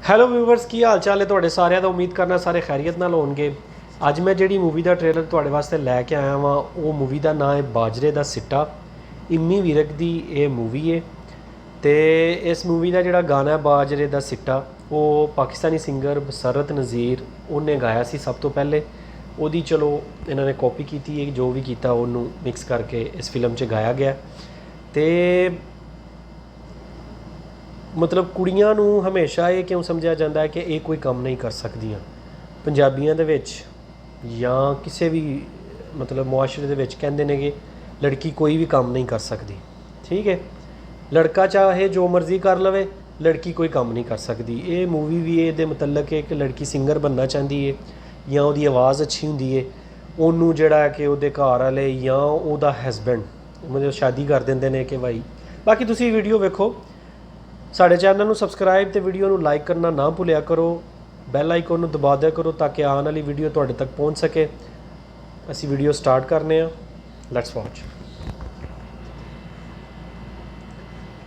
Hello viewers, ਕੀ ਹਾਲ ਚਾਲ ਹੈ ਤੁਹਾਡੇ ਸਾਰਿਆਂ ਦਾ। ਉਮੀਦ ਕਰਨਾ ਸਾਰੇ ਖੈਰੀਅਤ ਨਾਲ ਹੋਣਗੇ। ਅੱਜ ਮੈਂ ਜਿਹੜੀ ਮੂਵੀ ਦਾ ਟ੍ਰੇਲਰ ਤੁਹਾਡੇ ਵਾਸਤੇ ਲੈ ਕੇ ਆਇਆ ਵਾਂ, ਉਹ ਮੂਵੀ ਦਾ ਨਾਂ ਹੈ ਬਾਜਰੇ ਦਾ ਸਿੱਟਾ। ਇਮੀ ਵਿਰਕ ਦੀ ਇਹ ਮੂਵੀ ਹੈ ਤੇ ਇਸ ਮੂਵੀ ਦਾ ਜਿਹੜਾ ਗਾਣਾ ਹੈ ਬਾਜਰੇ ਦਾ ਸਿੱਟਾ, ਉਹ ਪਾਕਿਸਤਾਨੀ ਸਿੰਗਰ ਬਸਰਤ ਨਜ਼ੀਰ ਉਹਨੇ ਗਾਇਆ ਸੀ ਸਭ ਤੋਂ ਪਹਿਲੇ। ਉਹਦੀ ਚਲੋ ਇਹਨਾਂ ਨੇ ਕਾਪੀ ਕੀਤੀ ਹੈ, ਜੋ ਵੀ ਕੀਤਾ ਉਹਨੂੰ ਮਿਕਸ ਕਰਕੇ ਇਸ ਫਿਲਮ 'ਚ ਗਾਇਆ ਗਿਆ। ਤੇ ਮਤਲਬ ਕੁੜੀਆਂ ਨੂੰ ਹਮੇਸ਼ਾ ਇਹ ਕਿਉਂ ਸਮਝਿਆ ਜਾਂਦਾ ਹੈ ਕਿ ਇਹ ਕੋਈ ਕੰਮ ਨਹੀਂ ਕਰ ਸਕਦੀਆਂ। ਪੰਜਾਬੀਆਂ ਦੇ ਵਿੱਚ ਜਾਂ ਕਿਸੇ ਵੀ ਮਤਲਬ ਮੁਆਸ਼ਰੇ ਦੇ ਵਿੱਚ ਕਹਿੰਦੇ ਨੇ ਕਿ ਲੜਕੀ ਕੋਈ ਵੀ ਕੰਮ ਨਹੀਂ ਕਰ ਸਕਦੀ। ਠੀਕ ਹੈ, ਲੜਕਾ ਚਾਹੇ ਜੋ ਮਰਜ਼ੀ ਕਰ ਲਵੇ, ਲੜਕੀ ਕੋਈ ਕੰਮ ਨਹੀਂ ਕਰ ਸਕਦੀ। ਇਹ ਮੂਵੀ ਵੀ ਇਹਦੇ ਮੁਤਲਕ ਹੈ ਕਿ ਲੜਕੀ ਸਿੰਗਰ ਬਣਨਾ ਚਾਹੁੰਦੀ ਹੈ ਜਾਂ ਉਹਦੀ ਆਵਾਜ਼ ਅੱਛੀ ਹੁੰਦੀ ਹੈ, ਉਹਨੂੰ ਜਿਹੜਾ ਹੈ ਕਿ ਉਹਦੇ ਘਰ ਵਾਲੇ ਜਾਂ ਉਹਦਾ ਹਸਬੈਂਡ ਮਤਲਬ ਸ਼ਾਦੀ ਕਰ ਦਿੰਦੇ ਨੇ ਕਿ ਭਾਈ। ਬਾਕੀ ਤੁਸੀਂ ਵੀਡੀਓ ਵੇਖੋ, ਸਾਡੇ ਚੈਨਲ ਨੂੰ ਸਬਸਕ੍ਰਾਈਬ ਤੇ ਵੀਡੀਓ ਨੂੰ ਲਾਈਕ ਕਰਨਾ ਨਾ ਭੁੱਲਿਆ ਕਰੋ। ਬੈਲ ਆਈਕਨ ਨੂੰ ਦਬਾ ਦਿਆ ਕਰੋ ਤਾਂ ਕਿ ਆਉਣ ਵਾਲੀ ਵੀਡੀਓ ਤੁਹਾਡੇ ਤੱਕ ਪਹੁੰਚ ਸਕੇ। ਅਸੀਂ ਵੀਡੀਓ ਸਟਾਰਟ ਕਰਨੇ ਆ, ਲੈਟਸ ਵਾਚ।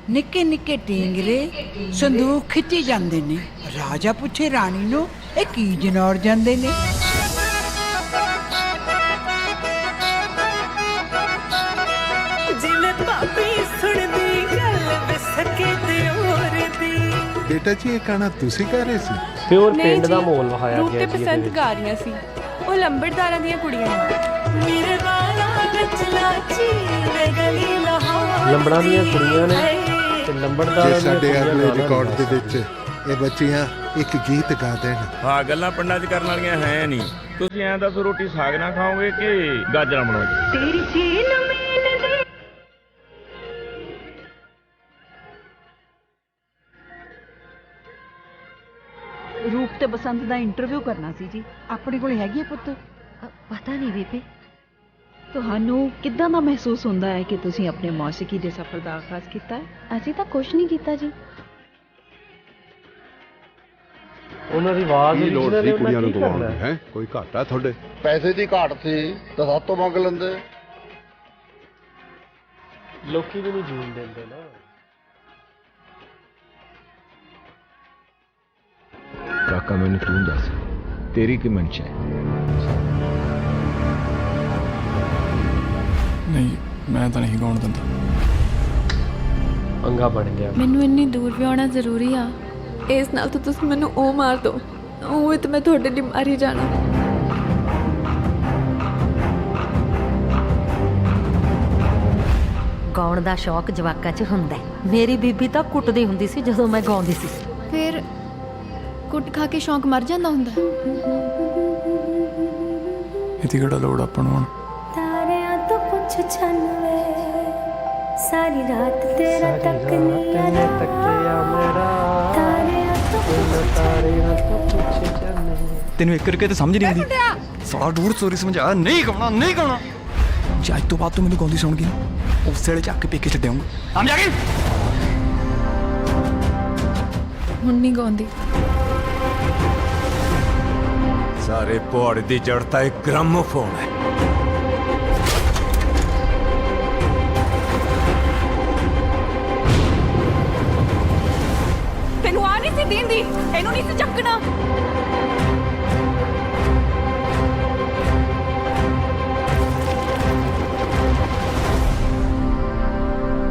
ਨਿੱਕੇ ਨਿੱਕੇ ਟਿੰਗਰੇ ਸੰਦੂਕ ਖਿੱਚੀ ਜਾਂਦੇ ਨੇ। ਰਾਜਾ ਪੁੱਛੇ ਰਾਣੀ ਨੂੰ, ਇਹ ਕੀ ਜਨੌਰ ਜਾਂਦੇ ਨੇ। ਜਿਵੇਂ ਭਾਬੀ ਸੁਣਦੀ ਗੱਲ ਵਿਸਕੇ ਤੇ ਹੋਰ ਦੀ। बेटा जी ये गाना तुसी गा रहे सी? ਪਿਓਰ ਪਿੰਡ ਦਾ ਮਾਹੌਲ ਵਿਖਾਇਆ ਰੂਪ ਗਿਆ ਤੇ ਜੀ ਇਹਦੇ ਪਸੰਦ ਵਿੱਚ। ਗਾ ਰਹੀਆਂ ਸੀ। ਉਹ ਲੰਬੜਦਾਰਾਂ ਦੀਆਂ ਕੁੜੀਆਂ ਨੇ। ਮੇਰੇ ਵਾਲਾ ਵਿੱਚ ਲਾਚੀ ਵੇ ਗਲੀ ਲਾਹੌਰ ਲੰਬੜਾਂ ਦੀਆਂ ਕੁੜੀਆਂ ਨੇ ਤੇ ਲੰਬੜਦਾਰਾਂ जे ਦੀਆਂ साडे ਕੁੜੀਆਂ अगले ਗਾਣਾ रिकॉर्ड ਗਾਉਂਦੀਆਂ दे विच ये बच्चियां एक गीत गा देन। ਹਾਂ ਗੱਲਾਂ ਪਿੰਡਾਂ 'ਚ ਕਰਨ ਵਾਲੀਆਂ ਹੈ ਨਹੀਂ। ਤੁਸੀਂ ਐਂ ਦੱਸੋ ਰੋਟੀ ਸਾਗ ਨਾਲ ਖਾਓਗੇ ਕਿ ਗਾਜਰਾਂ ਬਣਾਓਗੇ? ਤੇਰੀ ਸੀਨ ਮੇਲ ਦੇ। ਰੂਪ ਤੇ ਬਸੰਤ ਦਾ ਇੰਟਰਵਿਊ ਕਰਨਾ ਸੀ ਜੀ। ਆਪਣੇ ਕੋਲ ਹੈਗੀ ਹੈ ਪੁੱਤ? ਪਤਾ ਨਹੀਂ ਬੇਬੇ, ਤੁਹਾਨੂੰ ਕਿੱਦਾਂ ਦਾ ਮਹਿਸੂਸ ਹੁੰਦਾ ਹੈ ਕਿ ਤੁਸੀਂ ਆਪਣੇ ਮੌਸੀਕੀ ਦੇ ਸਫ਼ਰ ਦਾ ਆਗਾਜ਼ ਕੀਤਾ ਹੈ? ਅਸੀਂ ਤਾਂ ਕੁਝ ਨਹੀਂ ਕੀਤਾ ਜੀ। ਉਹਨਾਂ ਦੀ ਆਵਾਜ਼ ਕੀ ਲੋੜ original ਸੀ ਹੈ, ਕੁੜੀਆਂ ਨੂੰ ਉਹਨਾਂ ਕੀ ਗਵਾਉਣ ਕਰਨਾ ਦੀ? ਹੈ ਕੋਈ ਘਾਟਾ ਤੁਹਾਡੇ? ਪੈਸੇ ਦੀ ਘਾਟ ਸੀ ਤਾਂ ਸਾਤੋਂ ਮੰਗ ਲੈਂਦੇ। ਲੋਕੀ ਵੀ ਨਹੀਂ ਜੀਣ ਦਿੰਦੇ ਨਾ। ਕਾਕਾ ਮੈਨੂੰ ਤੂੰ ਦੱਸ, ਤੇਰੀ ਕੀ ਮਨਸ਼ਾ ਹੈ? ਨਹੀਂ, ਮੈਂ ਤਾਂ ਨਹੀਂ ਗਾਉਣ ਦਿੰਦਾ। ਅੰਗਾ ਬਣ ਗਿਆ। ਮੈਨੂੰ ਇੰਨੀ ਦੂਰ ਵੀ ਆਉਣਾ ਜ਼ਰੂਰੀ ਆ? ਇਸ ਨਾਲ ਤਾਂ ਤੁਸੀਂ ਮੈਨੂੰ ਉਹ ਮਾਰ ਦਿਓ, ਉਹ ਤਾਂ ਮੈਂ ਤੁਹਾਡੇ ਲਈ ਮਾਰੀ ਜਾਣਾ। ਗਾਉਣ ਦਾ ਸ਼ੌਕ ਜਵਾਕਾਂ 'ਚ ਹੁੰਦਾ ਹੈ। ਮੇਰੀ ਬੀਬੀ ਤਾਂ ਕੁੱਟਦੀ ਹੁੰਦੀ ਸੀ ਜਦੋਂ ਮੈਂ ਗਾਉਂਦੀ ਸੀ। ਫਿਰ ਕੁੱਟ ਖਾ ਕੇ ਸ਼ੌਂਕ ਮਰ ਜਾਂਦਾ ਹੁੰਦਾ। ਇਹਦੀ ਕਿਹੜਾ ਲੋੜ ਆਪਾਂ ਨੂੰ ਹੁਣ? ਤਾਰਿਆਂ ਤੋਂ ਪੁੱਛ ਛਨਵੇ ਸਾਰੀ ਰਾਤ ਤੇਰਾ ਤੱਕਨੀਆ ਤੱਕਿਆ ਮੇਰਾ ਤਾਰਿਆਂ ਤੋਂ ਤਾਰਿਆਂ ਤੋਂ ਪੁੱਛੇ ਜਾਂਦੇ। ਤੈਨੂੰ ਇੱਕ ਕਰਕੇ ਤਾਂ ਸਮਝ ਨਹੀਂ ਆਉਂਦੀ। ਸਾਰਾ ਡੂੜ ਸੋਰੀ ਸਮਝਾ, ਨਹੀਂ ਗਾਉਣਾ ਨਹੀਂ ਗਾਉਣਾ। ਜੇ ਅੱਜ ਤੋਂ ਬਾਅਦ ਤੂੰ ਮੈਨੂੰ ਗਾਉਂਦੀ ਸੁਣ ਗਈ ਨਾ, ਉਸ ਵੇਲੇ ਚੱਕ ਕੇ ਪੇਕੇ ਛੱਡਿਆਉਂਗਾ। ਆਮ ਜਾ ਕੇ ਹੁਣ ਨਹੀਂ ਗਾਉਂਦੀ। ਸਾਰੇ ਪਹਾੜ ਦੀ ਜੜ ਤਾਂ ਇੱਕ ਗ੍ਰਾਮੋਫੋਨ ਹੈ। ਤੈਨੂੰ ਆ ਨਹੀਂ ਸੀ ਦਿੰਦੀ, ਇਹਨੂੰ ਨਹੀਂ ਸੀ ਚੱਕਣਾ।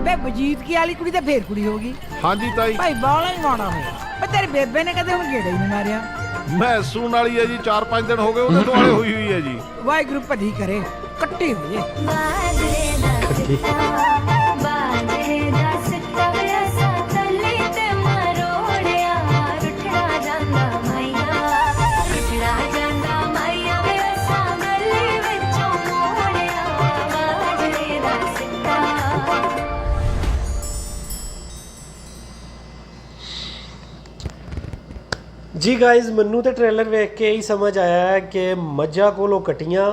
ਬੇ ਬਜੀਤ ਕੀ ਵਾਲੀ ਕੁੜੀ ਤਾਂ ਫੇਰ ਕੁੜੀ ਹੋ ਗਈ। हाँ जी ताई, ਭਾਈ ਬਾਲਾ ਹੀ ਮਾਣਾ ਹੋਇਆ। ਪਰ ਤੇਰੀ ਬੇਬੇ ਨੇ ਕਦੇ ਹੁਣ ਗੇੜਾ ਹੀ ਨਹੀਂ ਮਾਰਿਆ। मैं सून वाली है जी, 4-5 दिन हो गए ਉਹਦੇ ਦੁਆਲੇ ਹੋਈ ਹੋਈ ਹੈ ਜੀ। ਵਾਹਿਗੁਰੂ ਭਲੀ ਕਰੇ, ਕੱਟੀ ਹੋ ਜੇ। ਬਾਜਰੇ ਦਾ ਸਿੱਟਾ ਬਾਜਰੇ ਦਾ ਸਿੱਟਾ ਐਸਾ ਚੱਲੀ ਤੇ ਮਰੋੜਿਆ ਰੁੱਠਿਆ ਜਾਂਦਾ ਮਾਈਆ ਰੁੱਠਿਆ ਜਾਂਦਾ ਮਾਈਆ ਐਸਾ ਗਲੀ ਵਿੱਚੋਂ ਮੋੜਿਆ ਬਾਜਰੇ ਦਾ ਸਿੱਟਾ। ਜੀ ਗਾਇਜ਼, ਮੈਨੂੰ ਤੇ ਟ੍ਰੇਲਰ ਵੇਖ ਕੇ ਹੀ ਸਮਝ ਆਇਆ ਹੈ ਕਿ ਮੱਝਾਂ ਕੋਲੋਂ ਕਟੀਆਂ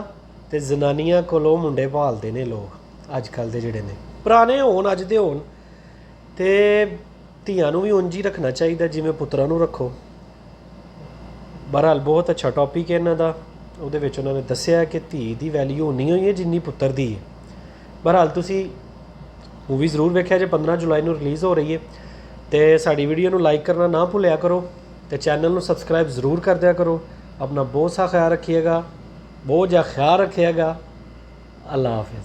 ਤੇ ਜ਼ਨਾਨੀਆਂ ਕੋਲੋਂ ਮੁੰਡੇ ਭਾਲਦੇ ਨੇ ਲੋਕ ਅੱਜ ਕੱਲ੍ਹ ਦੇ ਜਿਹੜੇ ਨੇ। ਪੁਰਾਣੇ ਹੋਣ ਅੱਜ ਦੇ ਹੋਣ, ਤੇ ਧੀਆਂ ਨੂੰ ਵੀ ਉਂਝ ਹੀ ਰੱਖਣਾ ਚਾਹੀਦਾ ਜਿਵੇਂ ਪੁੱਤਰਾਂ ਨੂੰ ਰੱਖੋ। ਬਹਰਹਾਲ ਬਹੁਤ ਅੱਛਾ ਟੌਪਿਕ ਹੈ ਇਹਨਾਂ ਦਾ। ਉਹਦੇ ਵਿੱਚ ਉਹਨਾਂ ਨੇ ਦੱਸਿਆ ਕਿ ਧੀ ਦੀ ਵੈਲਿਊ ਉਨੀ ਹੋਈ ਹੈ ਜਿੰਨੀ ਪੁੱਤਰ ਦੀ ਹੈ। ਬਹਰਹਾਲ ਤੁਸੀਂ ਮੂਵੀ ਜ਼ਰੂਰ ਵੇਖਿਆ ਜੇ। 15 ਜੁਲਾਈ ਨੂੰ ਰਿਲੀਜ਼ ਹੋ ਰਹੀ ਹੈ। ਤੇ ਸਾਡੀ ਵੀਡੀਓ ਨੂੰ ਲਾਈਕ ਕਰਨਾ ਨਾ ਭੁੱਲਿਆ ਕਰੋ। तो चैनल ਨੂੰ ਸਬਸਕ੍ਰਾਈਬ ਜ਼ਰੂਰ ਕਰ ਦਿਆ ਕਰੋ। अपना बहुत सा ख्याल रखिएगा, बहुत ज़्यादा ख्याल रखिएगा। अल्लाह हाफिज़।